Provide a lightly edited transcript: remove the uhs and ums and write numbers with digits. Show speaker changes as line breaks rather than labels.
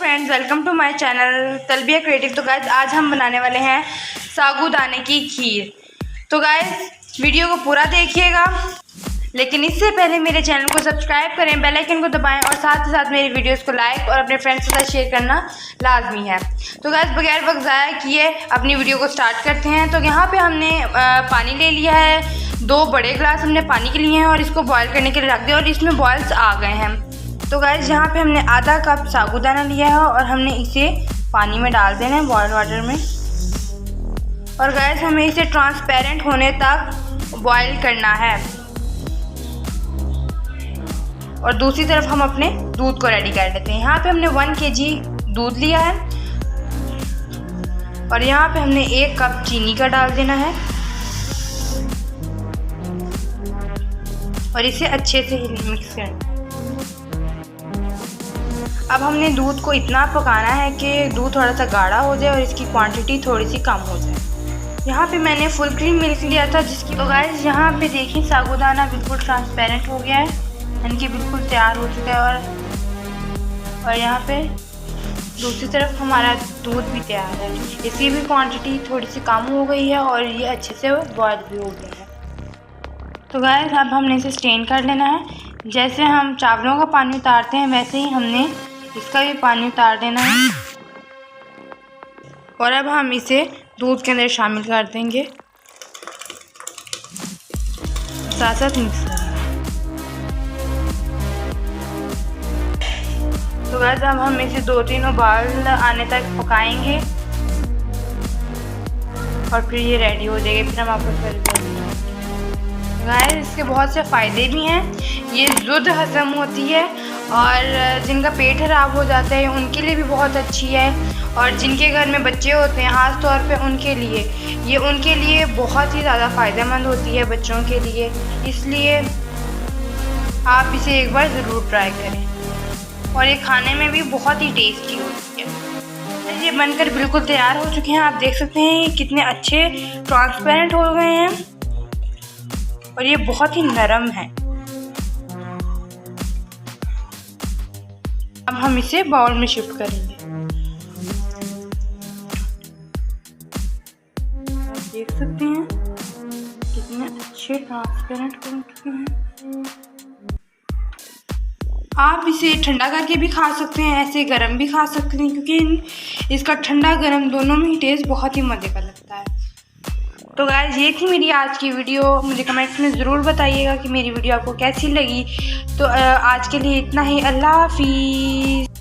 Friends, welcome to my channel Talbiya creative. तो guys आज हम बनाने वाले हैं साबूदाने की खीर। तो गाइस वीडियो को पूरा देखिएगा, लेकिन इससे पहले मेरे चैनल को सब्सक्राइब करें, बेल आइकन को दबाएं और साथ ही साथ मेरी वीडियोस को लाइक और अपने फ्रेंड्स के साथ शेयर करना लाजमी है। तो गाइस बगैर वक्त ज़ाया किए अपनी वीडियो को स्टार्ट करते हैं। तो यहाँ पे हमने पानी ले लिया है, 2 बड़े गिलास हमने पानी के लिए हैं और इसको बॉयल करने के लिए रख दिया और इसमें बॉयल्स आ गए हैं। तो गाइस यहाँ पे हमने आधा कप साबूदाना लिया है और हमने इसे पानी में डाल देना है, बॉयल वाटर में। और गाइस हमें इसे ट्रांसपेरेंट होने तक बॉयल करना है। और दूसरी तरफ हम अपने दूध को रेडी कर लेते हैं। यहाँ पे हमने 1 kg दूध लिया है और यहाँ पे हमने 1 कप चीनी का डाल देना है और इसे अच्छे से मिक्स करना। अब हमने दूध को इतना पकाना है कि दूध थोड़ा सा गाढ़ा हो जाए और इसकी क्वांटिटी थोड़ी सी कम हो जाए। यहाँ पे मैंने फुल क्रीम मिल्क लिया था जिसकी। तो गाइस यहाँ पे देखिए साबूदाना बिल्कुल ट्रांसपेरेंट हो गया है, यानी कि बिल्कुल तैयार हो चुका है। और यहाँ पे दूसरी तरफ हमारा दूध भी तैयार है, इसकी भी क्वांटिटी थोड़ी सी कम हो गई है और ये अच्छे से बॉयल भी हो गया है। तो गाइस अब हमने इसे स्टेन कर लेना है। जैसे हम चावलों का पानी उतारते हैं वैसे ही हमने इसका भी पानी उतार देना है। और अब हम इसे दूध के अंदर शामिल कर देंगे, साथ साथ मिक्स करेंगे। तो गाइस अब हम इसे 2-3 उबाल आने तक पकाएंगे और फिर ये रेडी हो जाएगी। फिर हम आपको सर्व करेंगे। गाइस इसके बहुत से फ़ायदे भी हैं। ये ज़ुद हज़म होती है और जिनका पेट ख़राब हो जाता है उनके लिए भी बहुत अच्छी है। और जिनके घर में बच्चे होते हैं ख़ास तौर पे उनके लिए बहुत ही ज़्यादा फ़ायदेमंद होती है बच्चों के लिए। इसलिए आप इसे एक बार ज़रूर ट्राई करें। और ये खाने में भी बहुत ही टेस्टी होती है। ये बनकर बिल्कुल तैयार हो चुके हैं। आप देख सकते हैं ये कितने अच्छे ट्रांसपेरेंट हो गए हैं और ये बहुत ही नरम है। अब हम इसे बाउल में शिफ्ट करेंगे। आप देख सकते हैं कितने अच्छे ट्रांसपेरेंट हो चुके हैं। आप इसे ठंडा करके भी खा सकते हैं, ऐसे गरम भी खा सकते हैं, क्योंकि इसका ठंडा गरम दोनों में ही टेस्ट बहुत ही मज़े का लगता है। तो गाइस ये थी मेरी आज की वीडियो। मुझे कमेंट्स में ज़रूर बताइएगा कि मेरी वीडियो आपको कैसी लगी। तो आज के लिए इतना ही। अल्लाह हाफिज़।